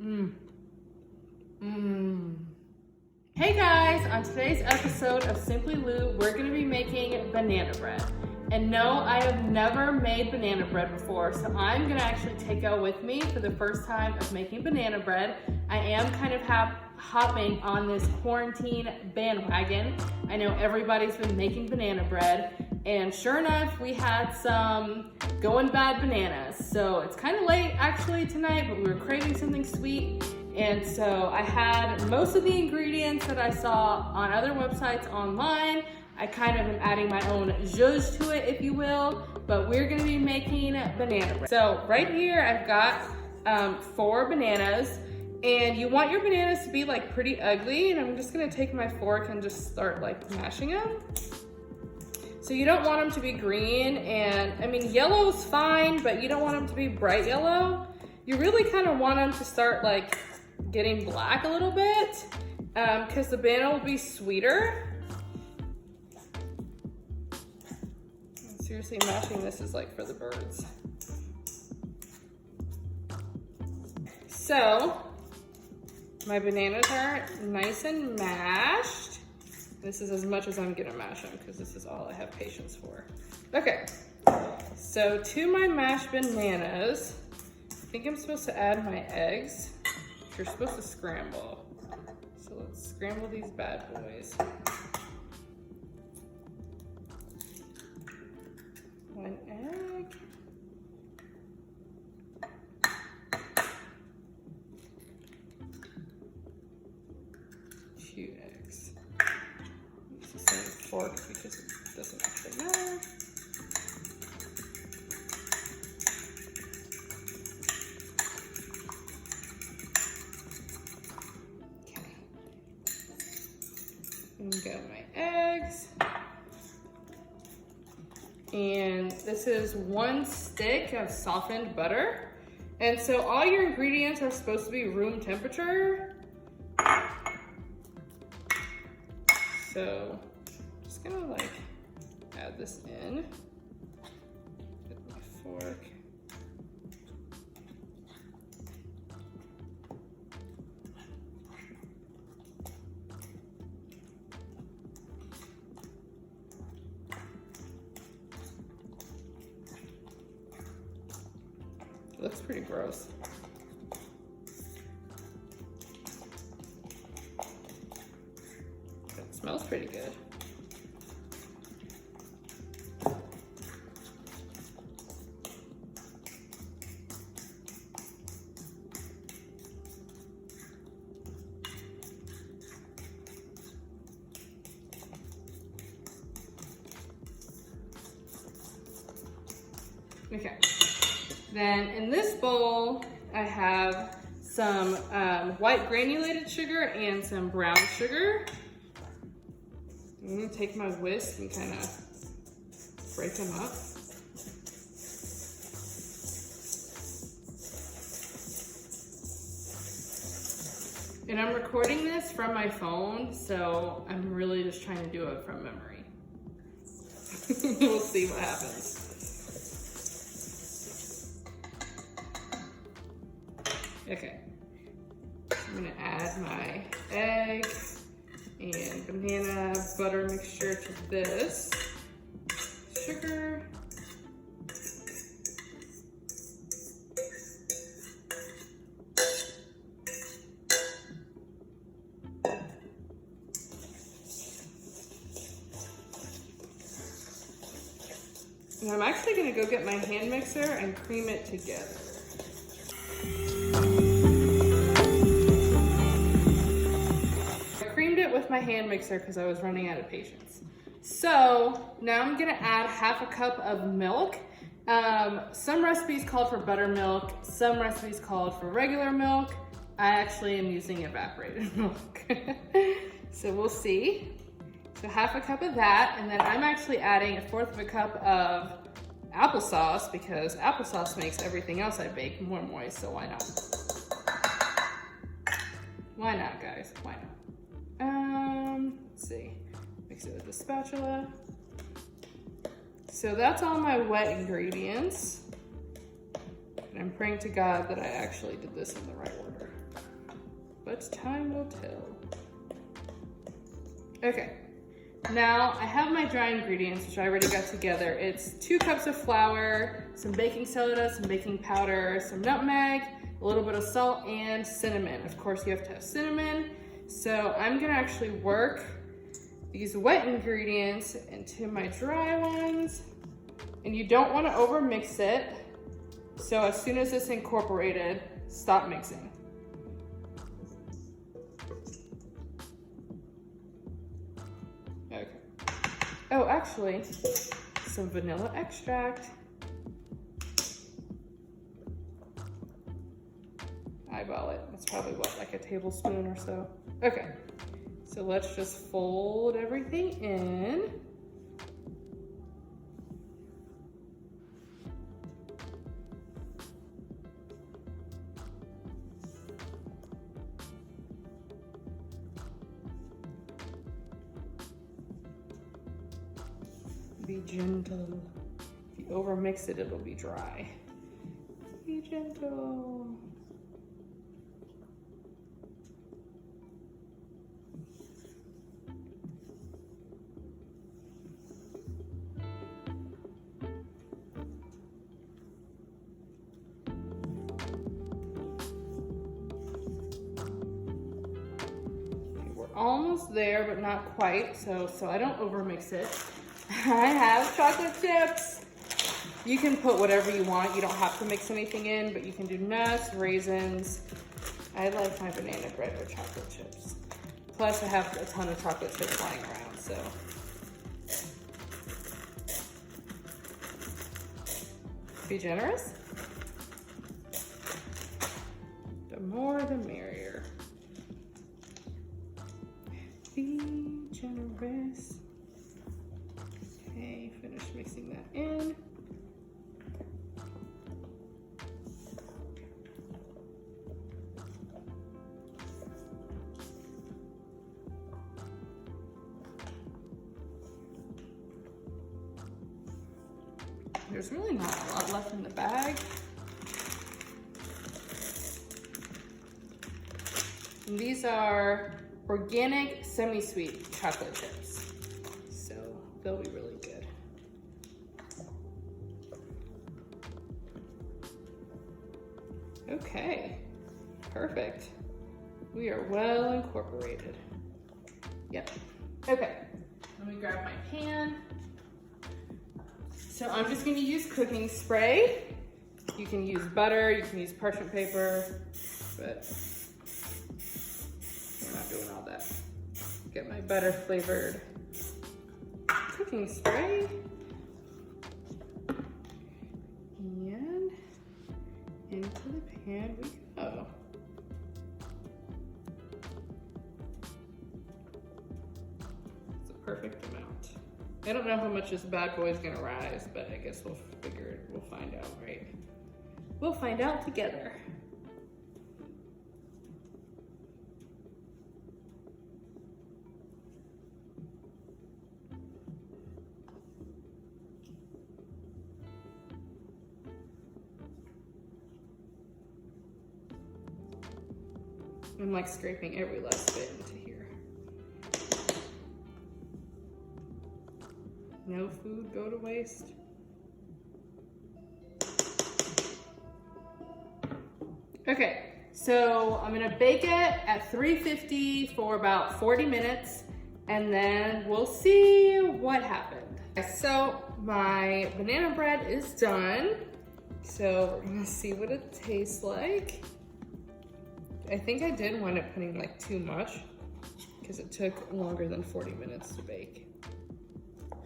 Hey guys, on today's episode of SimplyLu, we're going to be making banana bread. And no, I have never made banana bread before, so I'm going to actually take y'all with me for the first time of making banana bread. I am kind of hopping on this quarantine bandwagon. I know everybody's been making banana bread, and sure enough, we had some going bad bananas. So it's kind of late actually tonight, but we were craving something sweet. And so I had most of the ingredients that I saw on other websites online. I kind of am adding my own zhuzh to it, if you will, but we're gonna be making banana bread. So right here, I've got 4 bananas, and you want your bananas to be like pretty ugly, and I'm just gonna take my fork and just start like mashing them. So you don't want them to be green, and I mean, yellow's fine, but you don't want them to be bright yellow. You really kind of want them to start like getting black a little bit, because the banana will be sweeter. Seriously, mashing this is like for the birds. So, my bananas are nice and mashed. This is as much as I'm gonna mash them because this is all I have patience for. Okay, so to my mashed bananas, I think I'm supposed to add my eggs. You're supposed to scramble. So let's scramble these bad boys. 1 egg. Two eggs. Use the same fork because it doesn't actually matter. Okay. And got my eggs. And this is 1 stick of softened butter. And so all your ingredients are supposed to be room temperature. So I'm just gonna like add this in with my fork. It looks pretty gross. It smells pretty good. Okay. Then in this bowl, I have some white granulated sugar and some brown sugar. I'm gonna take my whisk and kind of break them up. And I'm recording this from my phone, so I'm really just trying to do it from memory. We'll see what happens. Okay, I'm gonna add my egg and banana butter mixture to this. Sugar. And I'm actually gonna go get my hand mixer and cream it together. With my hand mixer because I was running out of patience. So now I'm gonna add 1/2 cup of milk. Some recipes called for buttermilk, some recipes called for regular milk. I actually am using evaporated milk. So we'll see. So 1/2 cup of that, and then I'm actually adding 1/4 cup of applesauce because applesauce makes everything else I bake more moist, so why not? Why not, guys? Why not? Let's see, mix it with the spatula. So that's all my wet ingredients. And I'm praying to God that I actually did this in the right order. but time will tell. Okay, now I have my dry ingredients, which I already got together. It's 2 cups of flour, some baking soda, some baking powder, some nutmeg, a little bit of salt, and cinnamon. Of course, you have to have cinnamon. So I'm gonna actually work these wet ingredients into my dry ones. And you don't wanna over mix it. So as soon as it's incorporated, stop mixing. Okay. Oh, actually, some vanilla extract. Eyeball it. That's probably what, like a tablespoon or so. Okay, so let's just fold everything in. Be gentle. If you over mix it, it'll be dry. Be gentle. Almost there, but not quite, so I don't overmix it. I have chocolate chips. You can put whatever you want. You don't have to mix anything in, but you can do nuts, raisins. I like my banana bread with chocolate chips. Plus, I have a ton of chocolate chips lying around, so. Be generous. The more, the merrier. Be generous. Okay, finish mixing that in. There's really not a lot left in the bag. And these are organic semi-sweet chocolate chips, so they'll be really good. Okay, perfect. We are well incorporated. Yep. Okay, let me grab my pan. So I'm just gonna use cooking spray. You can use butter, you can use parchment paper, but we're not doing all that. Get my butter flavored cooking spray. And into the pan we go. It's a perfect amount. I don't know how much this bad boy is gonna rise, but I guess we'll find out, right? We'll find out together. I'm like scraping every last bit into here. No food go to waste. Okay, so I'm gonna bake it at 350 for about 40 minutes and then we'll see what happened. So my banana bread is done. So we're gonna see what it tastes like. I think I did wind up putting like too much because it took longer than 40 minutes to bake.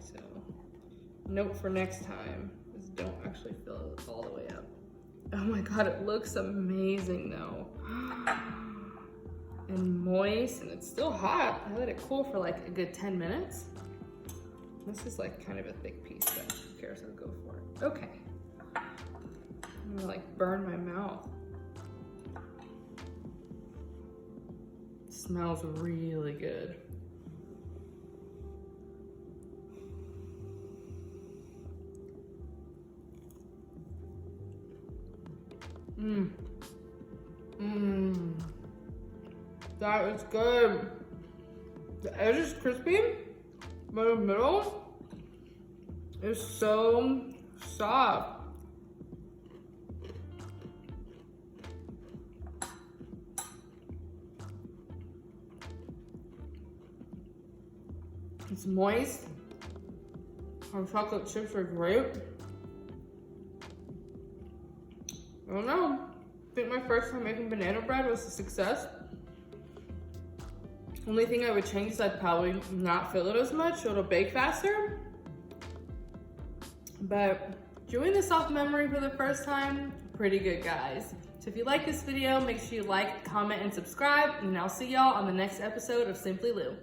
So note for next time is don't actually fill it all the way up. Oh my God, it looks amazing though. And moist, and it's still hot. I let it cool for like a good 10 minutes. This is like kind of a thick piece, but who cares, I'll go for it. Okay. I'm gonna like burn my mouth. It smells really good. That is good. The edge is crispy, but the middle is so soft. It's moist. Our chocolate chips are great. I don't know. I think my first time making banana bread was a success. Only thing I would change is I'd probably not fill it as much, so it'll bake faster. But doing this off memory for the first time, pretty good, guys. So if you like this video, make sure you like, comment, and subscribe, and I'll see y'all on the next episode of Simply Lu.